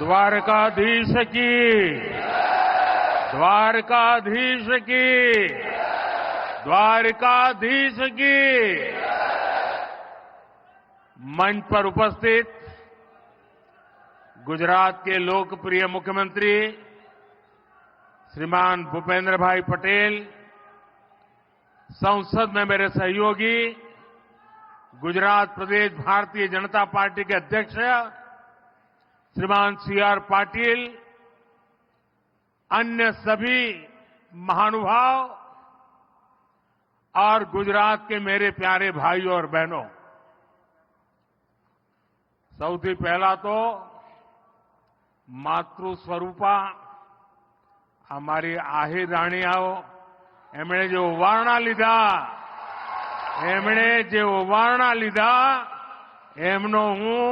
द्वारकाधीश की, द्वारकाधीश की, द्वारकाधीश की। मंच पर उपस्थित गुजरात के लोकप्रिय मुख्यमंत्री श्रीमान भूपेंद्र भाई पटेल, संसद में मेरे सहयोगी गुजरात प्रदेश भारतीय जनता पार्टी के अध्यक्ष श्रीमान सी.आर. पाटिल, अन्य सभी महानुभाव और गुजरात के मेरे प्यारे भाइयों और बहनों, સૌથી પહેલા તો માતૃ સ્વરૂપા અમારી આહિર રાણીઓ એમણે જે ઓવારણા લીધા એમનો હું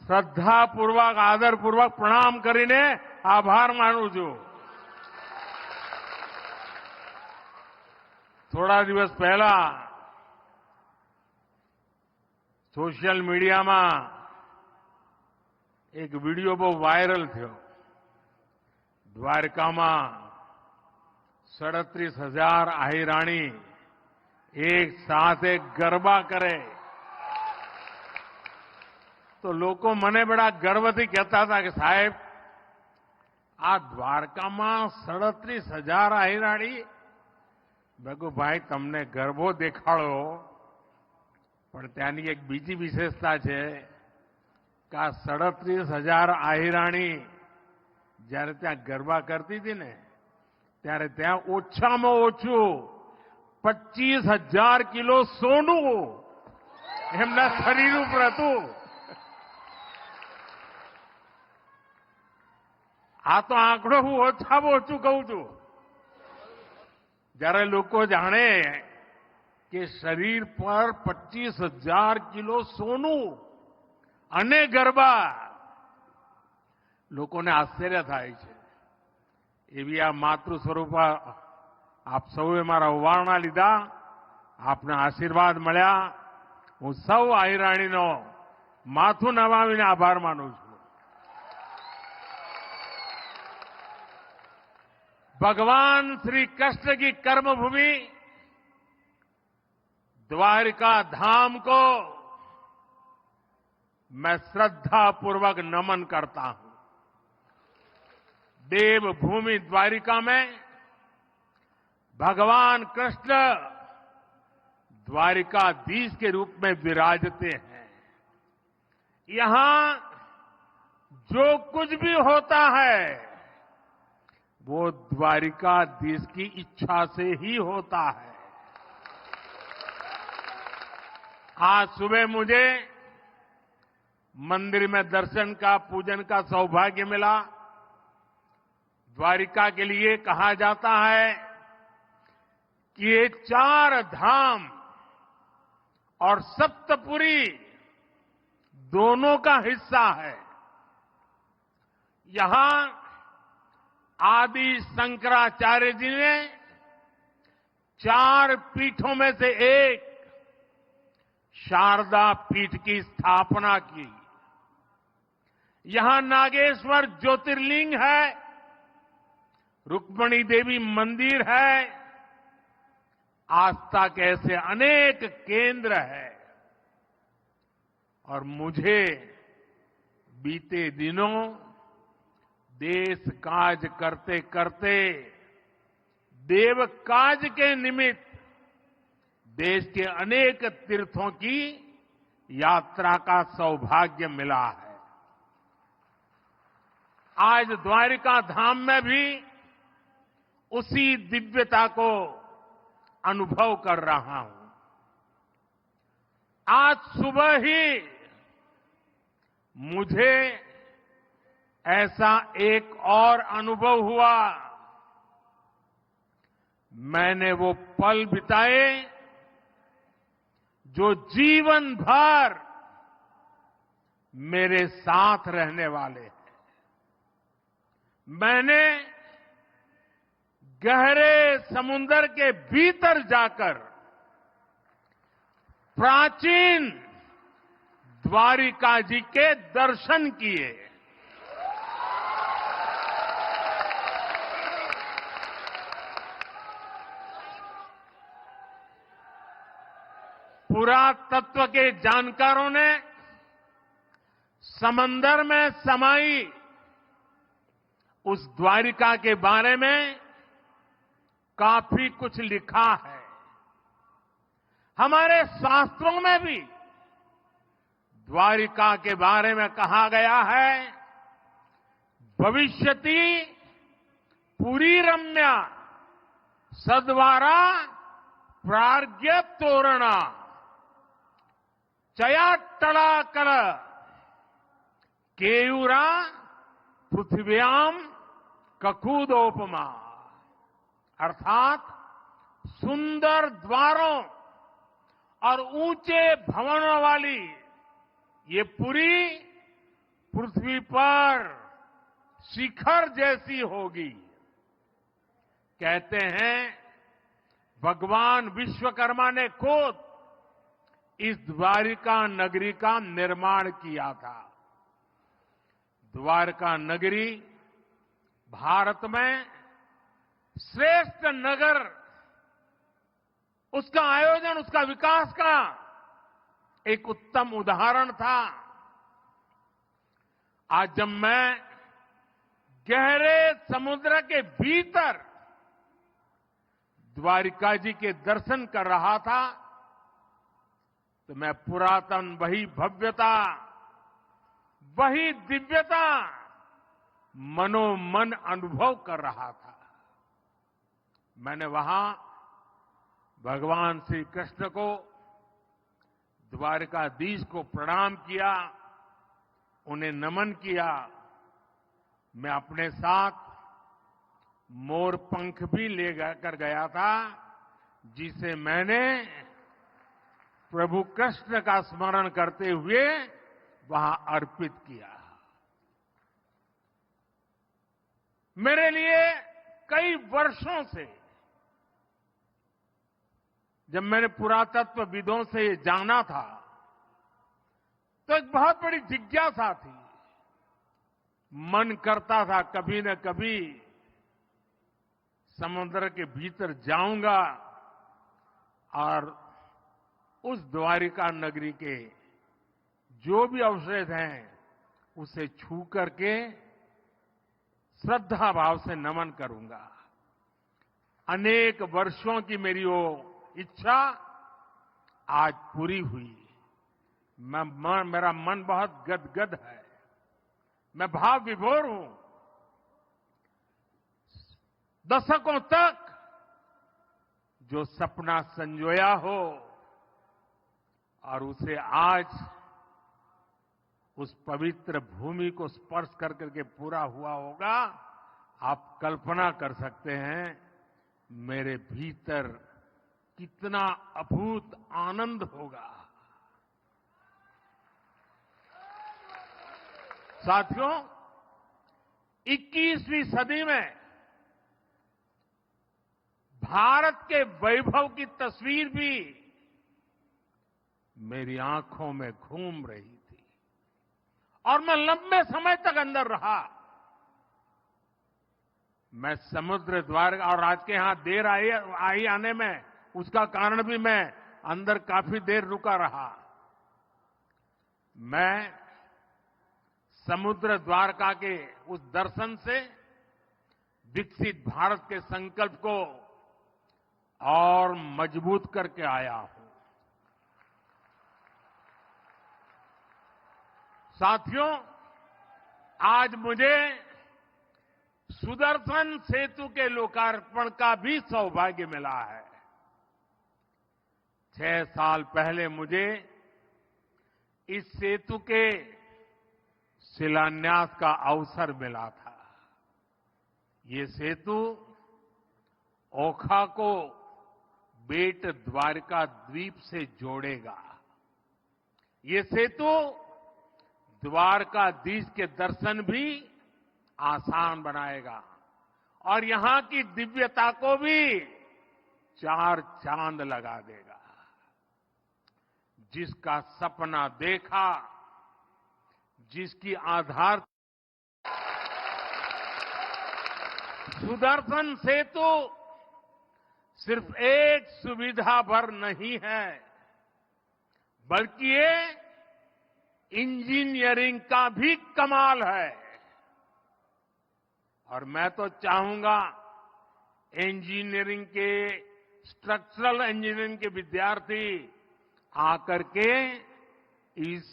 શ્રદ્ધાપૂર્વક આદરપૂર્વક પ્રણામ કરીને આભાર માનું છું। થોડા દિવસ પહેલા સોશિયલ મીડિયામાં એક વિડીયો બહુ વાયરલ થયો। દ્વારકામાં 37,000 આહિરાણી એક સાથે ગરબા કરે તો લોકો મને બડા ગર્વથી કહેતા હતા કે સાહેબ આ દ્વારકામાં 37,000 આહિરાણી। મેં કહ્યું ભાઈ તમને ગરબો દેખાડો, પણ ત્યાંની એક બીજી વિશેષતા છે કે આ 37,000 આહિરાણી જ્યારે ત્યાં ગરબા કરતી હતી ને ત્યારે ત્યાં ઓછામાં ઓછું 25,000 કિલો સોનું એમના શરીર ઉપર હતું। આ તો આંકડો હું ઓછામાં ઓછું કહું છું। જ્યારે લોકો જાણે કે શરીર પર 25,000 કિલો સોનું અને ગરબા, લોકોને આશ્ચર્ય થાય છે। એવી આ માતૃ સ્વરૂપા આપ સૌએ મારા ઓવારણા લીધા, આપના આશીર્વાદ મળ્યા। હું સૌ આહિરાણીનો માથું નમાવીને આભાર માનું છું। भगवान श्री कृष्ण की कर्मभूमि द्वारिका धाम को मैं श्रद्धापूर्वक नमन करता हूं। देवभूमि द्वारिका में भगवान कृष्ण द्वारिकाधीश के रूप में विराजते हैं। यहां जो कुछ भी होता है वो द्वारिकाधीश की इच्छा से ही होता है। आज सुबह मुझे मंदिर में दर्शन का, पूजन का सौभाग्य मिला। द्वारिका के लिए कहा जाता है कि ये 4 धाम और सप्तपुरी दोनों का हिस्सा है। यहां आदि शंकराचार्य जी ने 4 पीठों में से एक शारदा पीठ की स्थापना की। यहां नागेश्वर ज्योतिर्लिंग है, रुक्मिणी देवी मंदिर है, आस्था के ऐसे अनेक केंद्र है। और मुझे बीते दिनों देश काज करते करते देव काज के निमित्त देश के अनेक तीर्थों की यात्रा का सौभाग्य मिला है। आज द्वारिका धाम में भी उसी दिव्यता को अनुभव कर रहा हूं। आज सुबह ही मुझे ऐसा एक और अनुभव हुआ। मैंने वो पल बिताए जो जीवन भर मेरे साथ रहने वाले हैं। मैंने गहरे समुद्र के भीतर जाकर प्राचीन द्वारिका जी के दर्शन किए। पुरातत्व के जानकारों ने समंदर में समाई उस द्वारिका के बारे में काफी कुछ लिखा है। हमारे शास्त्रों में भी द्वारिका के बारे में कहा गया है, भविष्यति पुरी रम्या सद्वारा प्राज्ञ तोरणा चयाट्टलाकल केयूरा पृथ्व्याम ककूदोपमा। अर्थात सुंदर द्वारों और ऊंचे भवनों वाली ये पुरी पृथ्वी पर शिखर जैसी होगी। कहते हैं भगवान विश्वकर्मा ने खुद इस द्वारिका नगरी का निर्माण किया था। द्वारका नगरी भारत में श्रेष्ठ नगर, उसका आयोजन, उसका विकास का एक उत्तम उदाहरण था। आज जब मैं गहरे समुद्र के भीतर द्वारिका जी के दर्शन कर रहा था तो मैं पुरातन वही भव्यता, वही दिव्यता मनोमन अनुभव कर रहा था। मैंने वहां भगवान श्री कृष्ण को, द्वारकाधीश को प्रणाम किया, उन्हें नमन किया। मैं अपने साथ मोर पंख भी ले कर गया था, जिसे मैंने प्रभु कृष्ण का स्मरण करते हुए वहां अर्पित किया। मेरे लिए कई वर्षों से, जब मैंने पुरातत्वविदों से ये जाना था, तो एक बहुत बड़ी जिज्ञासा थी। मन करता था कभी न कभी समुद्र के भीतर जाऊंगा और उस द्वारिका नगरी के जो भी अवशेष हैं उसे छू करके श्रद्धा भाव से नमन करूंगा। अनेक वर्षों की मेरी वो इच्छा आज पूरी हुई। मेरा मन बहुत गदगद है, मैं भाव विभोर हूं। दशकों तक जो सपना संजोया हो और उसे आज उस पवित्र भूमि को स्पर्श कर करके पूरा हुआ होगा, आप कल्पना कर सकते हैं मेरे भीतर कितना अभूत आनंद होगा। साथियों, 21वीं सदी में भारत के वैभव की तस्वीर भी मेरी आंखों में घूम रही थी और मैं लंबे समय तक अंदर रहा। मैं समुद्र द्वार और आज के यहां देर आई आने में उसका कारण भी मैं अंदर काफी देर रुका रहा। मैं समुद्र द्वारका के उस दर्शन से विकसित भारत के संकल्प को और मजबूत करके आया हूं। साथियों, आज मुझे सुदर्शन सेतु के लोकार्पण का भी सौभाग्य मिला है। 6 साल पहले मुझे इस सेतु के शिलान्यास का अवसर मिला था। ये सेतु ओखा को बेट द्वारका द्वीप से जोड़ेगा। ये सेतु द्वारकाधीश के दर्शन भी आसान बनाएगा और यहां की दिव्यता को भी 4 चांद लगा देगा। जिसका सपना देखा, जिसकी आधार सुदर्शन सेतु सिर्फ एक सुविधा भर नहीं है, बल्कि ये इंजीनियरिंग का भी कमाल है। और मैं तो चाहूंगा इंजीनियरिंग के, स्ट्रक्चरल इंजीनियरिंग के विद्यार्थी आकर के इस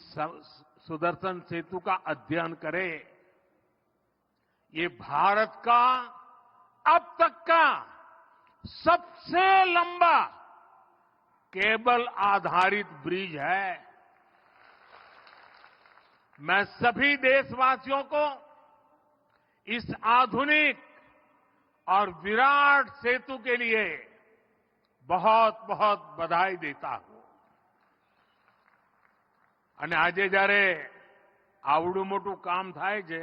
सुदर्शन सेतु का अध्ययन करें। ये भारत का अब तक का सबसे लंबा केबल आधारित ब्रिज है। मैं सभी देशवासियों को इस आधुनिक और विराट सेतु के लिए बहुत बहुत बधाई देता हूं। અને આજે જ્યારે આવડું મોટું કામ થાય છે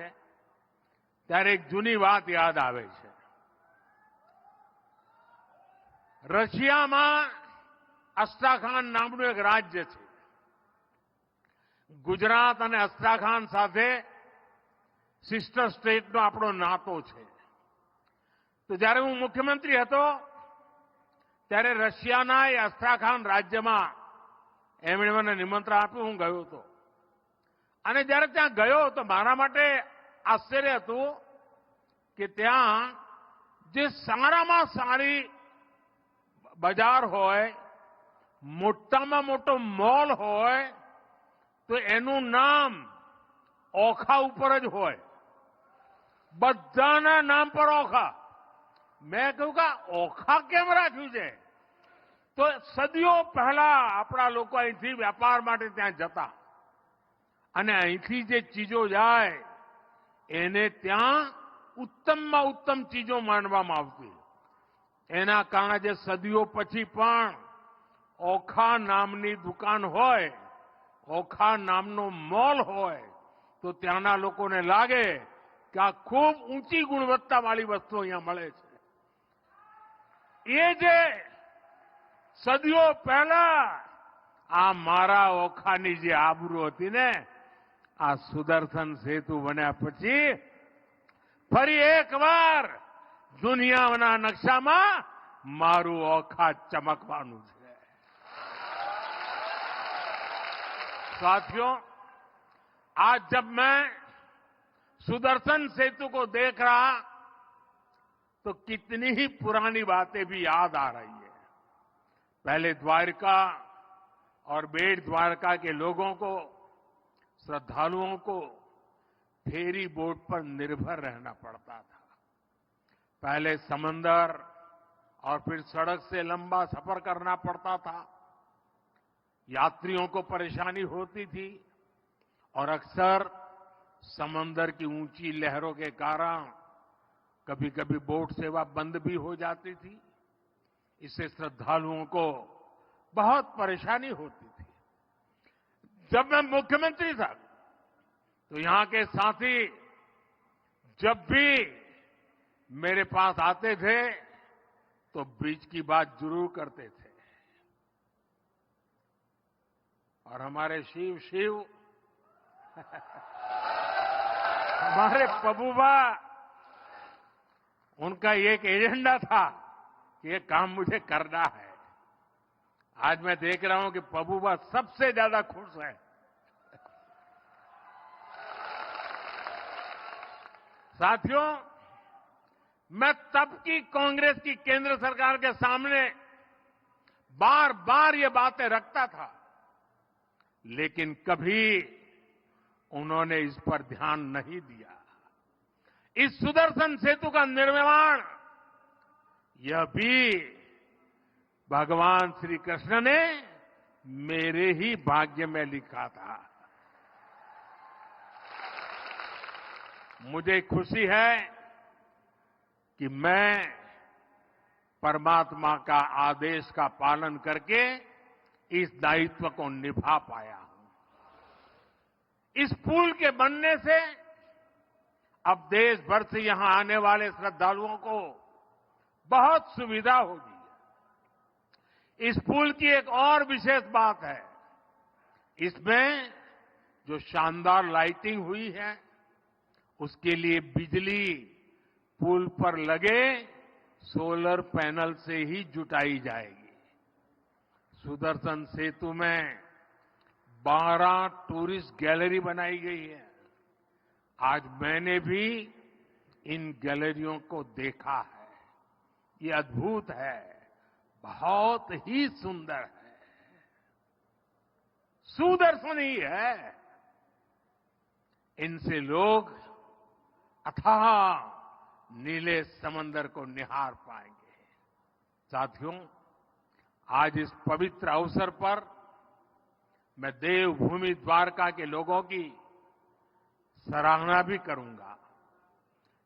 ત્યારે એક જૂની વાત યાદ આવે છે। રશિયામાં અસ્ટ્રાખાન નામનું એક રાજ્ય છે। ગુજરાત અને અસ્ટ્રાખાન સાથે સિસ્ટર સ્ટેટનો આપણો નાતો છે। તો જ્યારે હું મુખ્યમંત્રી હતો ત્યારે રશિયાના એ અસ્ટ્રાખાન રાજ્યમાં એમણે મને નિમંત્રણ આપ્યું, હું ગયો હતો। અને જ્યારે ત્યાં ગયો તો મારા માટે આશ્ચર્ય હતું કે ત્યાં જે સારામાં સારી બજાર હોય, મોટામાં મોટો મોલ હોય તો એનું નામ ઓખા ઉપર જ હોય। બધાના નામ પર ઓખા। મેં કહ્યું કે ઓખા કેમ રાખ્યું છે? તો સદીઓ પહેલા આપણા લોકો અહીંથી વેપાર માટે ત્યાં જતા અને અહીંથી જે ચીજો જાય એને ત્યાં ઉત્તમમાં ઉત્તમ ચીજો માનવામાં આવતી। એના કારણે જે સદીઓ પછી પણ ઓખા નામની દુકાન હોય, ઓખા નામનો મોલ હોય તો ત્યાંના લોકોને લાગે કે આ ખૂબ ઊંચી ગુણવત્તાવાળી વસ્તુ અહીંયા મળે છે। એ જે સદીઓ પહેલા આ મારા ઓખાની જે આબરૂ હતી ને, આ સુદર્શન સેતુ બન્યા પછી ફરી એકવાર દુનિયાના નકશામાં મારું ઓખા ચમકવાનું છે। साथियों, आज जब मैं सुदर्शन सेतु को देख रहा तो कितनी ही पुरानी बातें भी याद आ रही है। पहले द्वारका और बेट द्वारका के लोगों को, श्रद्धालुओं को फेरी बोट पर निर्भर रहना पड़ता था। पहले समंदर और फिर सड़क से लंबा सफर करना पड़ता था। यात्रियों को परेशानी होती थी और अक्सर समंदर की ऊंची लहरों के कारण कभी कभी बोट सेवा बंद भी हो जाती थी। इससे श्रद्धालुओं को बहुत परेशानी होती थी। जब मैं मुख्यमंत्री था तो यहां के साथी जब भी मेरे पास आते थे तो ब्रिज की बात जरूर करते थे। और हमारे शिव हमारे पबूबा, उनका एक एजेंडा था कि ये काम मुझे करना है। आज मैं देख रहा हूं कि पबूबा सबसे ज्यादा खुश है। साथियों, मैं तब की कांग्रेस की केंद्र सरकार के सामने बार बार ये बातें रखता था, लेकिन कभी उन्होंने इस पर ध्यान नहीं दिया। इस सुदर्शन सेतु का निर्माण यह भी भगवान श्री कृष्ण ने मेरे ही भाग्य में लिखा था। मुझे खुशी है कि मैं परमात्मा का आदेश का पालन करके इस दायित्व को निभा पाया हूं। इस पुल के बनने से अब देश भर से यहां आने वाले श्रद्धालुओं को बहुत सुविधा होगी। इस पुल की एक और विशेष बात है, इसमें जो शानदार लाइटिंग हुई है उसके लिए बिजली पुल पर लगे सोलर पैनल से ही जुटाई जाएगी। सुदर्शन सेतु में 12 टूरिस्ट गैलरी बनाई गई है। आज मैंने भी इन गैलरियों को देखा है। ये अद्भुत है, बहुत ही सुंदर है, सुदर्शन ही है। इनसे लोग अथाह नीले समंदर को निहार पाएंगे। साथियों, आज इस पवित्र अवसर पर मैं देवभूमि द्वारका के लोगों की सराहना भी करूंगा।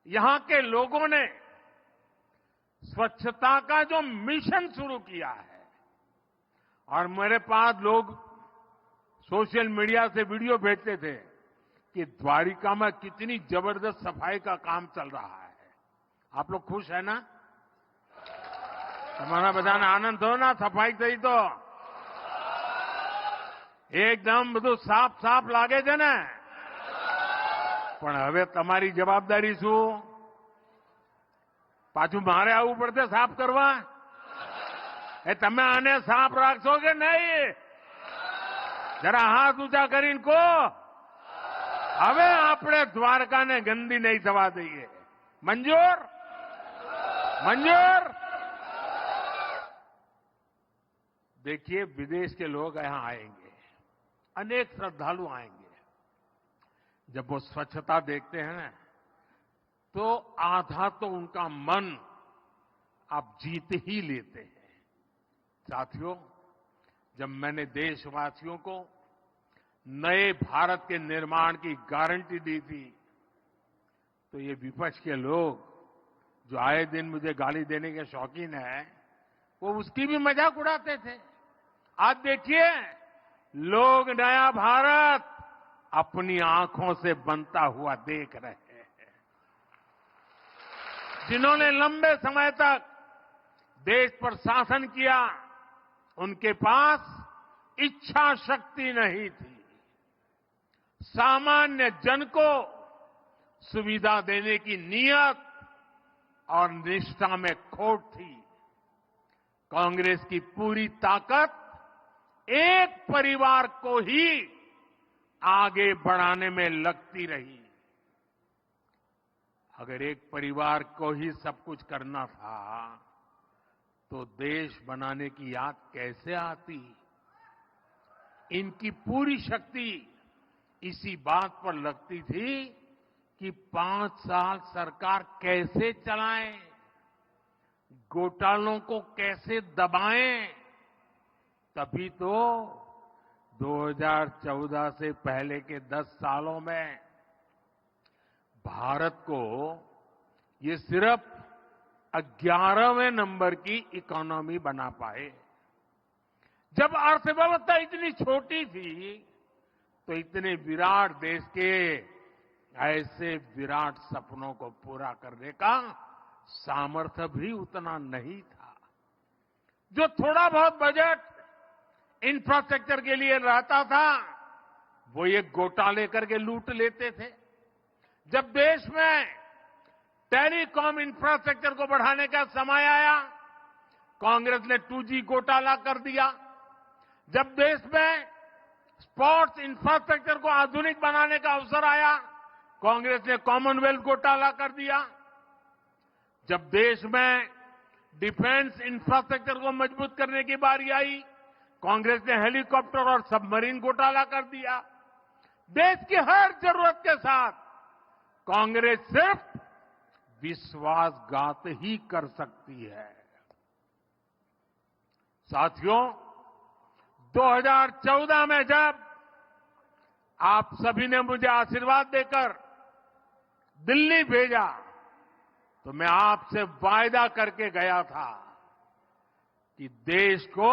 यहां के लोगों ने स्वच्छता का जो मिशन शुरू किया है, और मेरे पास लोग सोशल मीडिया से वीडियो भेजते थे कि द्वारिका में कितनी जबरदस्त सफाई का काम चल रहा है। आप लोग खुश है ना? તમારા બધાને આનંદ થયો ના સફાઈ થઈ તો? એકદમ બધું સાફ સાફ લાગે છે ને? પણ હવે તમારી જવાબદારી શું? પાછું મારે આવવું પડશે સાફ કરવા? એ તમે આને સાફ રાખશો કે નહીં? જરા હાથ ઊંચા કરીને કહો. હવે આપણે દ્વારકાને ગંદી નહીં થવા દઈએ. મંજૂર? मंजूर? देखिए, विदेश के लोग यहां आएंगे, अनेक श्रद्धालु आएंगे। जब वो स्वच्छता देखते हैं ना, तो आधा तो उनका मन आप जीत ही लेते हैं। साथियों, जब मैंने देशवासियों को नए भारत के निर्माण की गारंटी दी थी, तो ये विपक्ष के लोग जो आए दिन मुझे गाली देने के शौकीन है, वो उसकी भी मजाक उड़ाते थे। आज देखिए, लोग नया भारत अपनी आंखों से बनता हुआ देख रहे हैं। जिन्होंने लंबे समय तक देश पर शासन किया, उनके पास इच्छा शक्ति नहीं थी। सामान्य जन को सुविधा देने की नीयत और निष्ठा में खोट थी। कांग्रेस की पूरी ताकत एक परिवार को ही आगे बढ़ाने में लगती रही। अगर एक परिवार को ही सब कुछ करना था, तो देश बनाने की याद कैसे आती? इनकी पूरी शक्ति इसी बात पर लगती थी कि 5 साल सरकार कैसे चलाएं, घोटालों को कैसे दबाएं। तभी तो 2014 से पहले के 10 सालों में भारत को ये सिर्फ 11वें नंबर की इकोनॉमी बना पाए। जब अर्थव्यवस्था इतनी छोटी थी, तो इतने विराट देश के ऐसे विराट सपनों को पूरा करने का सामर्थ्य भी उतना नहीं था। जो थोड़ा बहुत बजट इंफ्रास्ट्रक्चर के लिए रहता था, वो ये घोटाले करके लूट लेते थे। जब देश में टेलीकॉम इंफ्रास्ट्रक्चर को बढ़ाने का समय आया, कांग्रेस ने 2G घोटाला कर दिया। जब देश में स्पोर्ट्स इंफ्रास्ट्रक्चर को आधुनिक बनाने का अवसर आया, कांग्रेस ने कॉमनवेल्थ घोटाला कर दिया। जब देश में डिफेंस इंफ्रास्ट्रक्चर को मजबूत करने की बारी आई, कांग्रेस ने हेलीकॉप्टर और सबमरीन घोटाला कर दिया। देश की हर जरूरत के साथ कांग्रेस सिर्फ विश्वासघात ही कर सकती है। साथियों, 2014 में जब आप सभी ने मुझे आशीर्वाद देकर दिल्ली भेजा, तो मैं आपसे वायदा करके गया था कि देश को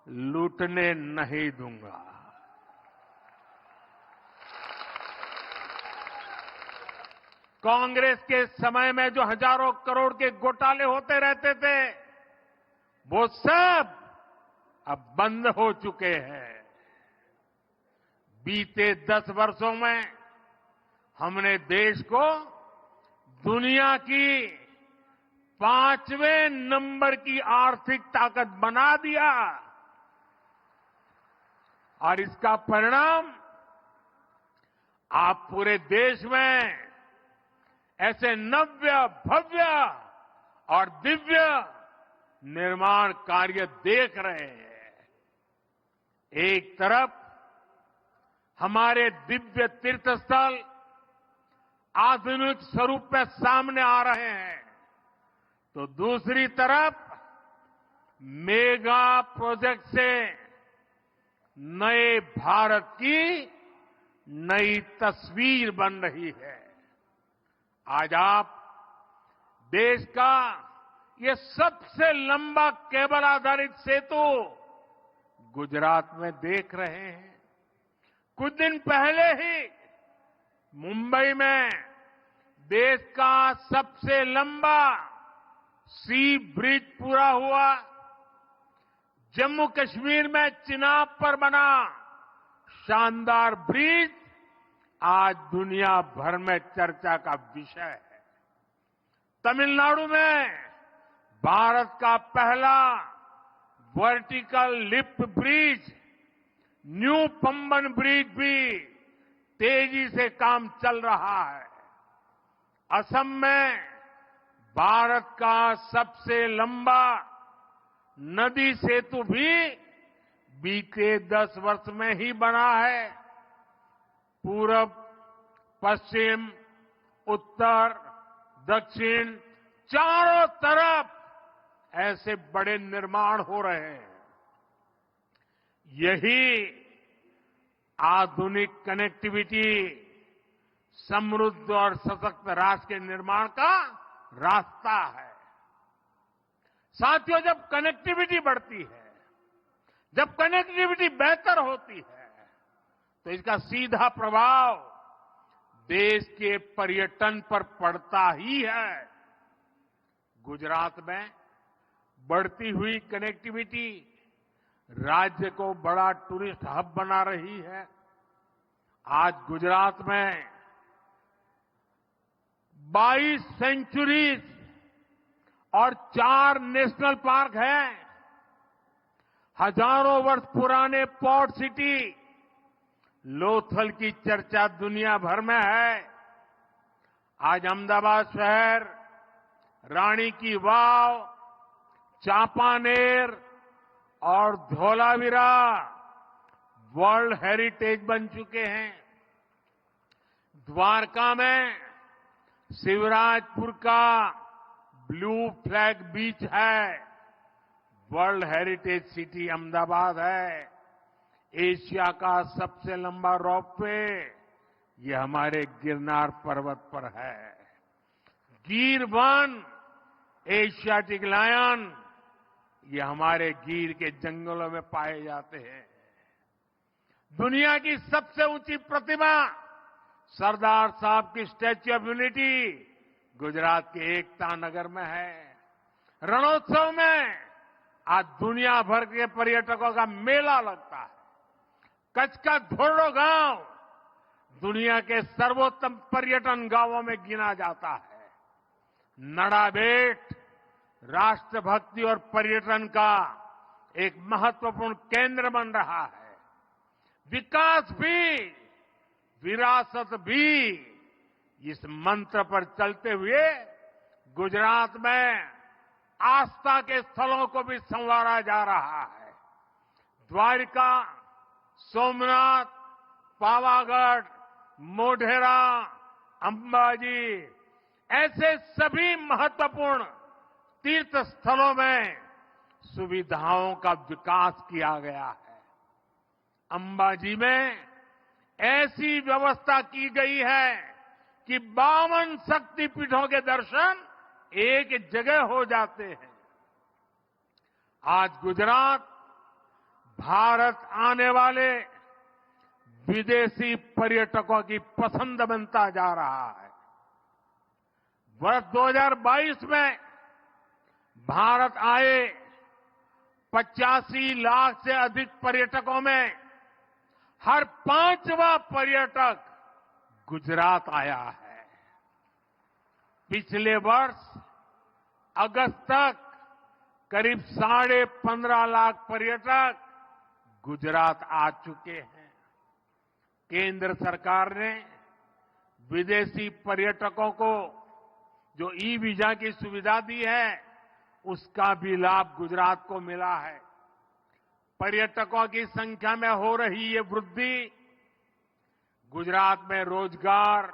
लूटने नहीं दूंगा। कांग्रेस के समय में जो हजारों करोड़ के घोटाले होते रहते थे, वो सब अब बंद हो चुके हैं। बीते 10 वर्षों में हमने देश को दुनिया की 5वें नंबर की आर्थिक ताकत बना दिया। और इसका परिणाम आप पूरे देश में ऐसे नव्य, भव्य और दिव्य निर्माण कार्य देख रहे हैं। एक तरफ हमारे दिव्य तीर्थ स्थल आधुनिक स्वरूप में सामने आ रहे हैं, तो दूसरी तरफ मेगा प्रोजेक्ट से नए भारत की नई तस्वीर बन रही है। आज आप देश का ये सबसे लंबा केबल आधारित सेतु गुजरात में देख रहे हैं। कुछ दिन पहले ही मुंबई में देश का सबसे लंबा सी ब्रिज पूरा हुआ। जम्मू कश्मीर में चिनाब पर बना शानदार ब्रिज आज दुनिया भर में चर्चा का विषय है। तमिलनाडु में भारत का पहला vertical lift bridge new Pamban bridge भी तेजी से काम चल रहा है। असम में भारत का सबसे लंबा नदी सेतु भी बीते 10 वर्ष में ही बना है। पूरब, पश्चिम, उत्तर, दक्षिण चारों तरफ ऐसे बड़े निर्माण हो रहे हैं। यही आधुनिक कनेक्टिविटी समृद्ध और सशक्त राष्ट्र के निर्माण का रास्ता है। साथियों, जब कनेक्टिविटी बढ़ती है, जब कनेक्टिविटी बेहतर होती है, तो इसका सीधा प्रभाव देश के पर्यटन पर पड़ता ही है। गुजरात में बढ़ती हुई कनेक्टिविटी राज्य को बड़ा टूरिस्ट हब बना रही है। आज गुजरात में 22 सेंचुरीज और 4 नेशनल पार्क हैं। हजारों वर्ष पुराने पोर्ट सिटी लोथल की चर्चा दुनिया भर में है। आज अहमदाबाद शहर, रानी की वाव, चांपानेर और धौलावीरा वर्ल्ड हेरिटेज बन चुके हैं। द्वारका में शिवराजपुर का ब्लू फ्लैग बीच है। वर्ल्ड हेरिटेज सिटी अहमदाबाद है। एशिया का सबसे लंबा रोपवे ये हमारे गिरनार पर्वत पर है। गिर वन, एशियाटिक लायन ये हमारे गिर के जंगलों में पाए जाते हैं। दुनिया की सबसे ऊंची प्रतिमा सरदार साहब की स्टैच्यू ऑफ यूनिटी गुजरात के एकता नगर में है। रणोत्सव में आज दुनिया भर के पर्यटकों का मेला लगता है। कच्छ का धोर्डो गांव दुनिया के सर्वोत्तम पर्यटन गांवों में गिना जाता है। नड़ाबेट राष्ट्रभक्ति और पर्यटन का एक महत्वपूर्ण केंद्र बन रहा है। विकास भी, विरासत भी, इस मंत्र पर चलते हुए गुजरात में आस्था के स्थलों को भी संवारा जा रहा है। द्वारका, सोमनाथ, पावागढ़, मोढेरा, अंबाजी ऐसे सभी महत्वपूर्ण तीर्थ स्थलों में सुविधाओं का विकास किया गया है। अंबाजी में ऐसी व्यवस्था की गई है कि 52 शक्तिपीठों के दर्शन एक जगह हो जाते हैं। आज गुजरात भारत आने वाले विदेशी पर्यटकों की पसंद बनता जा रहा है। वर्ष 2022 में भारत आए 85 लाख से अधिक पर्यटकों में हर 5वां पर्यटक गुजरात आया है। पिछले वर्ष अगस्त तक करीब 15.5 लाख पर्यटक गुजरात आ चुके हैं। केंद्र सरकार ने विदेशी पर्यटकों को जो ई वीजा की सुविधा दी है, उसका भी लाभ गुजरात को मिला है। पर्यटकों की संख्या में हो रही ये वृद्धि गुजरात में रोजगार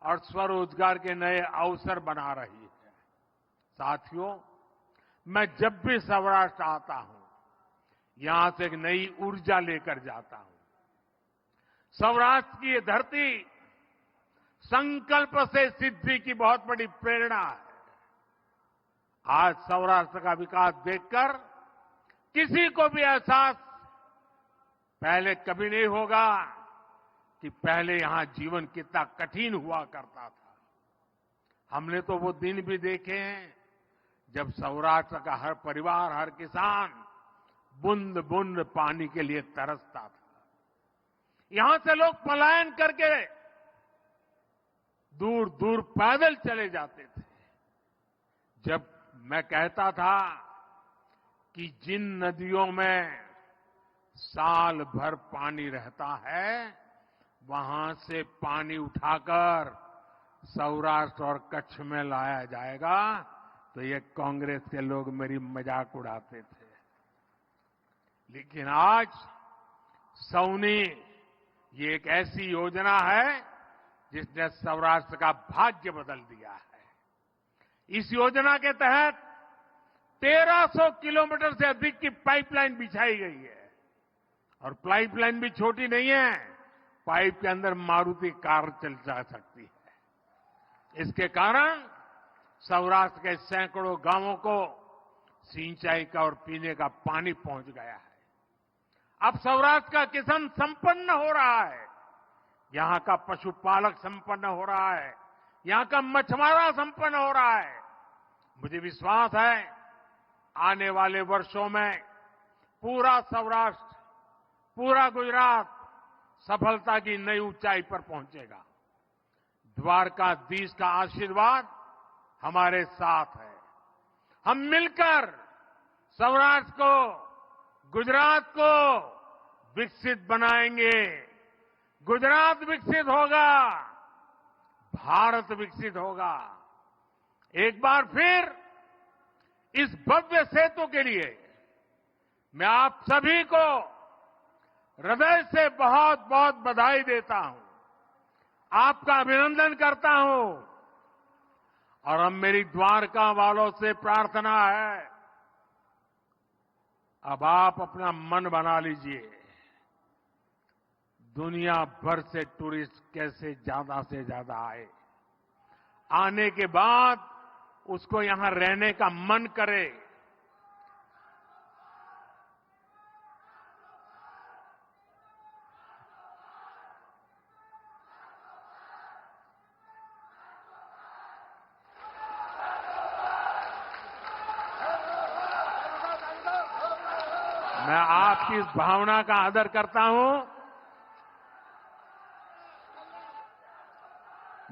और स्वरोजगार के नए अवसर बना रही है। साथियों, मैं जब भी सौराष्ट्र आता हूं, यहां से एक नई ऊर्जा लेकर जाता हूं। सौराष्ट्र की ये धरती संकल्प से सिद्धि की बहुत बड़ी प्रेरणा है। आज सौराष्ट्र का विकास देखकर किसी को भी एहसास पहले कभी नहीं होगा कि पहले यहां जीवन कितना कठिन हुआ करता था। हमने तो वो दिन भी देखे हैं जब सौराष्ट्र का हर परिवार, हर किसान बूंद बूंद पानी के लिए तरसता था। यहां से लोग पलायन करके दूर दूर पैदल चले जाते थे। जब मैं कहता था कि जिन नदियों में साल भर पानी रहता है, वहां से पानी उठाकर सौराष्ट्र और कच्छ में लाया जाएगा, तो ये कांग्रेस के लोग मेरी मजाक उड़ाते थे। लेकिन आज सौनी ये एक ऐसी योजना है जिसने सौराष्ट्र का भाग्य बदल दिया है। इस योजना के तहत 1300 किलोमीटर से अधिक की पाइपलाइन बिछाई गई है। और पाइपलाइन भी छोटी नहीं है, पाइप के अंदर मारुति कार चल जा सकती है। इसके कारण सौराष्ट्र के सैकड़ों गांवों को सिंचाई का और पीने का पानी पहुंच गया है। अब सौराष्ट्र का किसान संपन्न हो रहा है, यहां का पशुपालक संपन्न हो रहा है, यहां का मछुआरा संपन्न हो रहा है। मुझे विश्वास है आने वाले वर्षों में पूरा सौराष्ट्र, पूरा गुजरात सफलता की नई ऊंचाई पर पहुंचेगा। द्वारकाधीश का आशीर्वाद हमारे साथ है। हम मिलकर सौराष्ट्र को, गुजरात को विकसित बनाएंगे। गुजरात विकसित होगा, भारत विकसित होगा। एक बार फिर इस भव्य सेतु के लिए मैं आप सभी को हृदय से बहुत बहुत बधाई देता हूं, आपका अभिनंदन करता हूं। और अब मेरी द्वारका वालों से प्रार्थना है, अब आप अपना मन बना लीजिए। दुनिया भर से टूरिस्ट कैसे ज्यादा से ज्यादा आए, आने के बाद उसको यहां रहने का मन करे। मैं आपकी इस भावना का आदर करता हूं।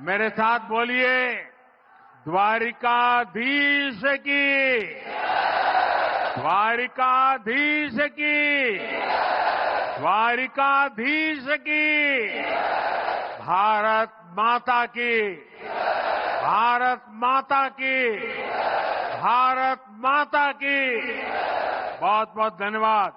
मेरे साथ बोलिए, द्वारिकाधीश की, द्वारिकाधीश की, द्वारिकाधीश की, भारत माता की, भारत माता की, भारत माता की। बहुत बहुत धन्यवाद।